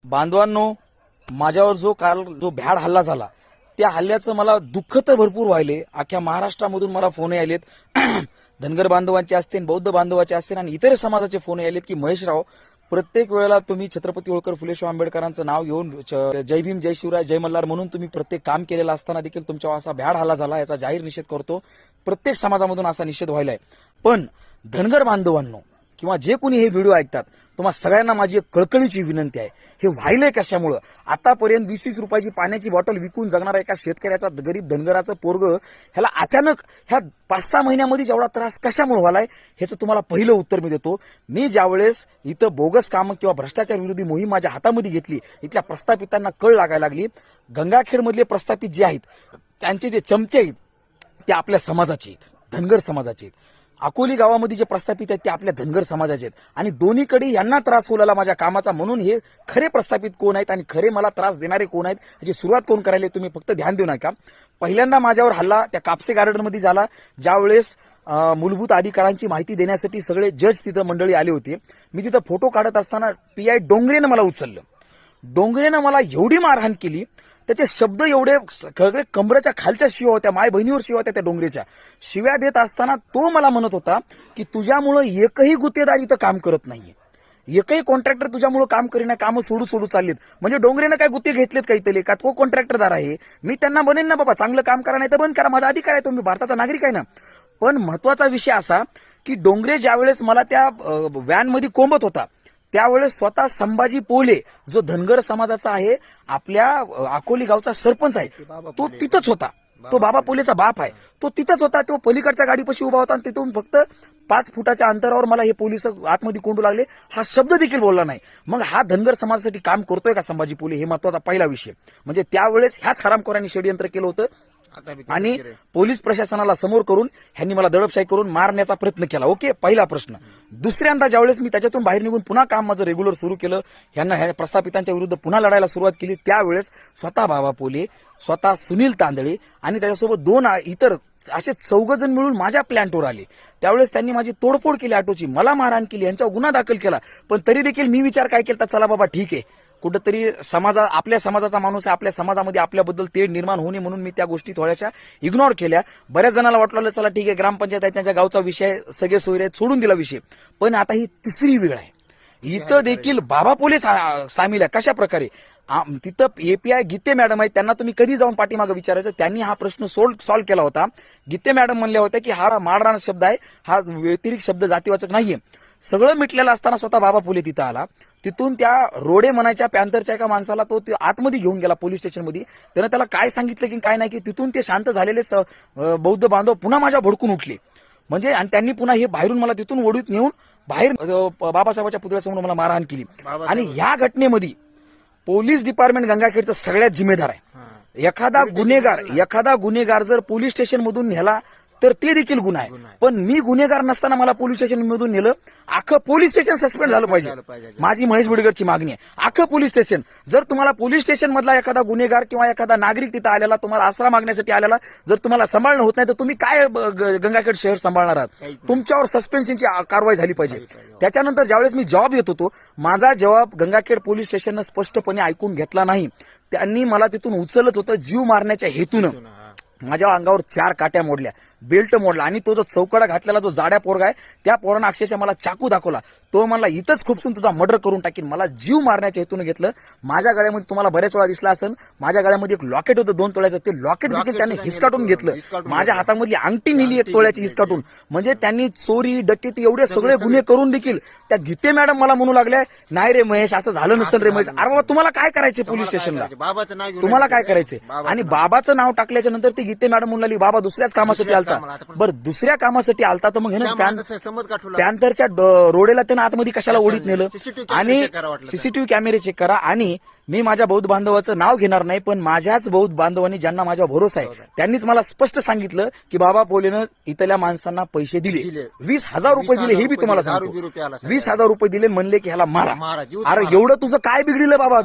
बांधवांनो, माझ्यावर जो भ्याड हल्ला झाला त्या हल्ल्याचं मला दुःख तर भरपूर व्हायले. अख्ख्या महाराष्ट्रामधून मला फोन यायलेत धनगर बांधवांचे असतील, बौद्ध बांधवाचे असतील आणि इतर समाजाचे फोन यायलेत की महेशराव, प्रत्येक वेळेला तुम्ही छत्रपती होळकर फुले शाहू आंबेडकरांचं नाव घेऊन जय भीम, जय शिवराय, जय मल्हार म्हणून तुम्ही प्रत्येक काम केलेलं असताना देखील तुमच्यावर असा भ्याड हल्ला झाला. याचा जाहीर निषेध करतो. प्रत्येक समाजामधून असा निषेध व्हायलाय. पण धनगर बांधवांनो किंवा जे कोणी हे व्हिडिओ ऐकतात, तुम्हा सगळ्यांना माझी एक कळकळीची विनंती आहे. हे व्हायलंय कशामुळं? आतापर्यंत 20-20 रुपयाची पाण्याची बॉटल विकून जगणारा एका शेतकऱ्याचा, गरीब धनगराचं पोरग ह्याला अचानक ह्या 5-6 महिन्यामध्ये जेवढा त्रास कशामुळे व्हायलाय ह्याचं तुम्हाला पहिलं उत्तर मी देतो. मी ज्यावेळेस इथं बोगस कामं किंवा भ्रष्टाचार विरोधी मोहीम माझ्या हातामध्ये घेतली, इथल्या प्रस्थापितांना कळ लागायला लागली. गंगाखेडमधले प्रस्थापित जे आहेत त्यांचे जे चमचे आहेत ते आपल्या समाजाचे आहेत, धनगर समाजाचे आहेत. अकोली गावामध्ये जे प्रस्थापित आहेत ते आपल्या धनगर समाजाचे आहेत. आणि दोन्हीकडे यांना त्रास होऊ माझ्या कामाचा. म्हणून हे खरे प्रस्थापित कोण आहेत आणि खरे मला त्रास देणारे कोण आहेत याची सुरुवात कोण करायला तुम्ही फक्त ध्यान देऊ नका. पहिल्यांदा माझ्यावर हल्ला त्या कापसे गार्डनमध्ये झाला, ज्यावेळेस मूलभूत अधिकारांची माहिती देण्यासाठी सगळे जज तिथं मंडळी आले होते. मी तिथं फोटो काढत असताना PI डोंगरेनं मला उचललं. डोंगरेनं मला एवढी मारहाण केली, त्याचे शब्द एवढे सगळे कमरेच्या खालच्या शिव्या होत्या, माय बहिणीवर शिव्या होत्या. त्या डोंगरेच्या शिव्या देत असताना तो मला म्हणत होता की तुझ्यामुळं एकही गुत्तेदार इथं काम करत नाहीये, एकही कॉन्ट्रॅक्टर तुझ्यामुळे काम करीना, कामं सोडू चाललीत. म्हणजे डोंगरेनं काय गुत्ते घेतलेत काहीतरी का? तो कॉन्ट्रॅक्टरदार आहे. मी त्यांना म्हणेन ना बाबा, चांगलं काम करा नाही तर बंद करा, माझा अधिकार आहे, तो मी भारताचा नागरिक आहे ना. पण महत्वाचा विषय असा की डोंगरे ज्यावेळेस मला त्या व्हॅनमध्ये कोंबत होता त्यावेळेस स्वतः संभाजी पोले, जो धनगर समाजाचा आहे, आपल्या अकोली गावचा सरपंच आहे, तो तिथंच होता. तो बाबा पोलेचा बाप आहे, तो तिथंच होता. तो पलीकडच्या गाडीपाशी उभा होता आणि तिथून फक्त 5 फुटाच्या अंतरावर मला हे पोलीस आतमध्ये कोंडू लागले. हा शब्द देखील बोलला नाही. मग हा धनगर समाजासाठी काम करतोय का संभाजी पोले? हे महत्वाचा पहिला विषय. म्हणजे त्यावेळेस ह्याच हरामखोरांनी षडयंत्र केलं होतं आणि पोलीस प्रशासनाला समोर करून ह्यांनी मला दडपशाही करून मारण्याचा प्रयत्न केला. ओके, पहिला प्रश्न. दुसऱ्यांदा ज्यावेळेस मी त्याच्यातून बाहेर निघून पुन्हा काम माझं रेग्युलर सुरू केलं, ह्या प्रस्थापितांच्या विरुद्ध पुन्हा लढायला सुरुवात केली, त्यावेळेस स्वतः बाबा पोले, स्वतः सुनील तांदळे आणि त्याच्यासोबत 2 इतर असे 4 जण मिळून माझ्या प्लॅन्टवर आले. त्यावेळेस त्यांनी माझी तोडफोड केली, ऑटोची मला मारहाण केली, यांच्यावर गुन्हा दाखल केला. पण तरी देखील मी विचार काय केला, चला बाबा ठीक आहे, कुठंतरी आपल्या समाजाचा माणूस आहे, आपल्या समाजामध्ये आपल्याबद्दल तेढ निर्माण होणे म्हणून मी त्या गोष्टी थोड्याशा इग्नोर केल्या. बऱ्याच जणांना वाटलं चला ठीक आहे, ग्रामपंचायत आहे, त्यांच्या गावचा विषय, सगळे सोयरे आहेत, सोडून दिला विषय. पण आता ही तिसरी वेळ आहे, इथं देखील बाबा पोले सामील आहे. कशा प्रकारे? तिथं API गीते मॅडम आहेत, त्यांना तुम्ही कधी जाऊन पाठीमागं विचारायचं, त्यांनी हा प्रश्न सॉल्व्ह केला होता. गीते मॅडम म्हणल्या होत्या की हा मारणारा शब्द आहे, हा व्यतिरिक्त शब्द जातीवाचक नाहीये. सगळं मिटलेलं असताना स्वतः बाबा पोले तिथं आला. तिथून त्या रोडे म्हणायच्या पॅन्थरच्या एका माणसाला तो आतमध्ये घेऊन गेला पोलीस स्टेशनमध्ये. त्यानं त्याला काय सांगितलं की काय नाही, की तिथून ते शांत झालेले बौद्ध बांधव पुन्हा माझ्या भडकून उठले. म्हणजे आणि त्यांनी पुन्हा हे बाहेरून मला तिथून ओढीत नेऊन बाहेर बाबासाहेबांच्या पुतळ्यासमोर मला मारहाण केली. आणि ह्या घटनेमध्ये पोलीस डिपार्टमेंट गंगाखेडचं सगळ्यात जिम्मेदार आहे. एखादा गुन्हेगार जर पोलीस स्टेशन मधून नेला तर ते देखील गुन्हा आहे. पण मी गुन्हेगार नसताना मला पोलीस स्टेशन मधून नेलं, अख्खं पोलीस स्टेशन सस्पेंड झालं पाहिजे. माझी महेश बिडगरची मागणी आहे. अख्खं पोलीस स्टेशन, जर तुम्हाला पोलीस स्टेशन मधला एखादा गुन्हेगार किंवा एखादा नागरिक तिथं आलेला, तुम्हाला आसरा मागण्यासाठी आलेला, जर तुम्हाला सांभाळणं होत नाही तर तुम्ही काय गंगाखेड शहर सांभाळणार आहात? तुमच्यावर सस्पेन्शनची कारवाई झाली पाहिजे. त्याच्यानंतर ज्यावेळेस मी जबाब येत होतो, माझा जबाब गंगाखेड पोलीस स्टेशननं स्पष्टपणे ऐकून घेतला नाही. त्यांनी मला तिथून उचलत होतं जीव मारण्याच्या हेतूनं. माझ्या अंगावर 4 काट्या मोडल्या, बेल्ट मोडला आणि तो जो चौकडा घातलेला जो जाड्या पोरगा आहे त्या पोरानं अक्षरशः मला चाकू दाखवला. तो म्हणला इथंच खुपसून तुझा मर्डर करून टाकीन. मला जीव मारण्याच्या हेतून घेतलं. माझ्या गळ्यामध्ये तुम्हाला बऱ्याच वेळा दिसला असेल, माझ्या गळ्यामध्ये एक लॉकेट होतं 2 तोळ्याचं, ते लॉकेट देखील त्यांनी हिसकाटून घेतलं. माझ्या हातामधली अंगठी नेली 1 तोळ्याची हिसकाटून. म्हणजे त्यांनी चोरी, डकेती एवढे सगळे गुन्हे करून देखील त्या गीते मॅडम मला म्हणू लागल्या, नाही रे महेश, असं झालं नसेल रे महेश. अरे बाबा, तुम्हाला काय करायचं पोलीस स्टेशनला? तुम्हाला काय करायचंय? आणि बाबाचं नाव टाकल्याच्या नंतर ती गीते मॅडम म्हणली बाबा दुसऱ्याच कामासाठी आलता. बरं, दुसऱ्या कामासाठी आलता तर मग पॅन्थरच्या रोडेला त्यानं आतमध्ये कशाला ओढीत नेलं? आणि सीसीटीव्ही कॅमेरे चेक करा. आणि मी माझ्या बौद्ध बांधवाचं नाव घेणार नाही, पण माझ्याच बौद्ध बांधवांनी ज्यांना माझ्यावर भरोसा आहे त्यांनीच मला स्पष्ट सांगितलं की बाबा पोलेनं इथल्या माणसांना पैसे दिले, 20,000 रुपये दिले. हे बी तुम्हाला सांगतो, 20,000 रुपये दिले, म्हणले की ह्याला मारा. अरे एवढं तुझं काय बिघडिलं बाबा?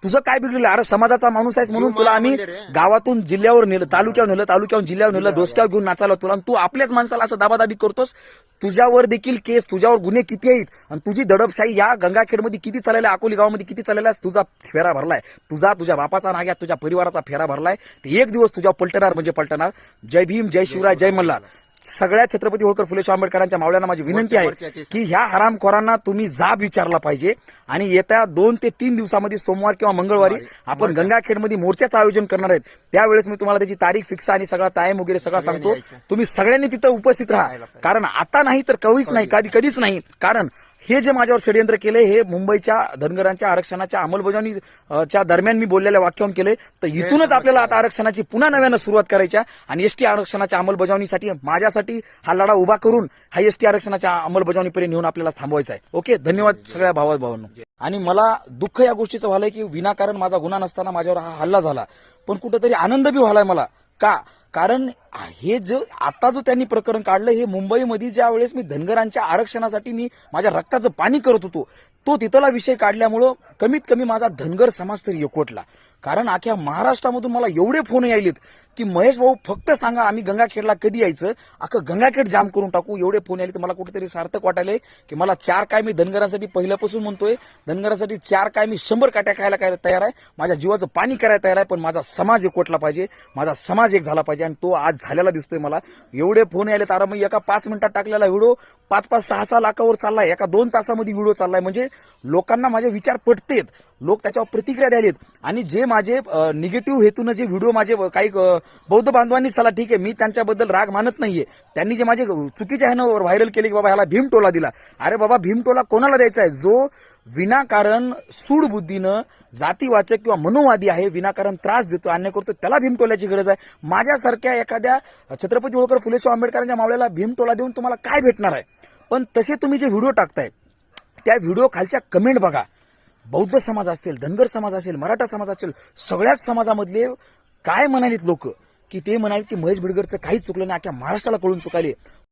तुझं काय बिघडलं? अरे समाजाचा माणूस आहेस म्हणून तुला आम्ही गावातून जिल्ह्यावर नेलं, तालुक्यावर जिल्ह्यावर नेलं, डोसक्यावर घेऊन नाचायला तुला, आणि तू आपल्याच माणसाला असं दाबादाबी करतोस. तुझ्यावर देखील केस, तुझ्यावर गुन्हे किती आहेत, आणि तुझी दडपशाही या गंगाखेडमध्ये किती चाललेला, अकोली गावामध्ये किती चाललेला, तुझा फेरा भरलाय, तुझ्या बापाचा नाग्या, तुझ्या परिवाराचा फेरा भरलाय. ते एक दिवस तुझ्या पलटणार म्हणजे पलटणार. जय भीम, जय शिवराय, जय मल्हार. सगळ्या छत्रपती होळकर फुले शाहू आंबेडकरांच्या मावळ्यांना माझी विनंती आहे की ह्या हरामखोरांना तुम्ही जाब विचारला पाहिजे, आणि येत्या 2 ते 3 दिवसामध्ये सोमवार किंवा मंगळवारी आपण गंगाखेडमध्ये मोर्चाचं आयोजन करणार आहेत. त्यावेळेस मी तुम्हाला त्याची तारीख फिक्स आणि सगळा टाइम वगैरे सगळं सांगतो. तुम्ही सगळ्यांनी तिथं उपस्थित राहा, कारण आता नाही तर कधीच नाही, कधीच नाही. कारण हे जे माझ्यावर षडयंत्र केले, हे मुंबईच्या धनगरांच्या आरक्षणाच्या अंमलबजावणीच्या दरम्यान मी बोललेल्या वाक्यावरून केले. तर इथूनच आपल्याला आता आरक्षणाची पुन्हा नव्यानं सुरुवात करायच्या, आणि एसटी आरक्षणाच्या अंमलबजावणीसाठी माझ्यासाठी हा लढा उभा करून हा एसटी आरक्षणाच्या अंमलबजावणीपर्यंत नेऊन आपल्याला थांबवायचा आहे. ओके, धन्यवाद सगळ्या भावांनो. आणि मला दुःख या गोष्टीचं व्हायलंय की विनाकारण माझा गुन्हा नसताना माझ्यावर हा हल्ला झाला, पण कुठेतरी आनंद बी व्हायलाय मला. का? कारण हे जो आता जो त्यांनी प्रकरण काढलं, हे मुंबईमध्ये ज्या वेळेस मी धनगरांच्या आरक्षणासाठी मी माझ्या रक्ताचं पाणी करत होतो, तो तिथला विषय काढल्यामुळं कमीत कमी माझा धनगर समाज तरी एकवटला. कारण अख्ख्या महाराष्ट्रामधून मला एवढे फोन यायलेत की महेश भाऊ फक्त सांगा आम्ही गंगाखेडला कधी यायचं, अख्खं गंगाखेड जाम करून टाकू. एवढे फोन यायले तर मला कुठेतरी सार्थक वाटायले की मला 4 काय मी धनगरांसाठी पहिल्यापासून म्हणतोय, धनगरांसाठी 4 काय मी 100 काट्या खायला काय तयार आहे, माझ्या जीवाचं पाणी करायला तयार आहे, पण माझा समाज एकवटला पाहिजे, माझा समाज एक झाला पाहिजे, आणि तो आज झालेला दिसतोय मला. एवढे फोन यायलेत. अरे मग एका 5 मिनिटात टाकलेला व्हिडिओ 5-5, 6-6 लाखावर चाललाय, एका 2 तासामध्ये व्हिडिओ चाललाय. म्हणजे लोकांना माझे विचार पटतेत, लोक त्याच्यावर प्रतिक्रिया द्यायलेत. आणि जे माझे निगेटिव्ह हेतून जे व्हिडिओ माझे काही बौद्ध बांधवांनी, चला ठीक आहे, मी त्यांच्याबद्दल राग मानत नाहीये, त्यांनी जे माझे चुकीच्या ह्यानं व्हायरल केले की बाबा ह्याला भीमटोला दिला. अरे बाबा, भीमटोला कोणाला द्यायचा आहे? जो विनाकारण सूडबुद्धीनं जातीवाचक किंवा मनोवादी आहे, विनाकारण त्रास देतो, अन्याय करतो, त्याला भीमटोल्याची गरज आहे. माझ्यासारख्या एखाद्या छत्रपती होळकर फुले शाहू आंबेडकरांच्या मावळ्याला भीमटोला देऊन तुम्हाला काय भेटणार आहे? पण तसे तुम्ही जे व्हिडिओ टाकताय त्या व्हिडिओ खालच्या कमेंट बघा. बौद्ध समाज असेल, धनगर समाज असेल, मराठा समाज असेल, सगळ्याच समाजामधले काय म्हणालीत लोक की ते म्हणाले की महेश बिडकरचं काहीच चुकलं नाही, अख्ख्या महाराष्ट्राला कळून चुकाले.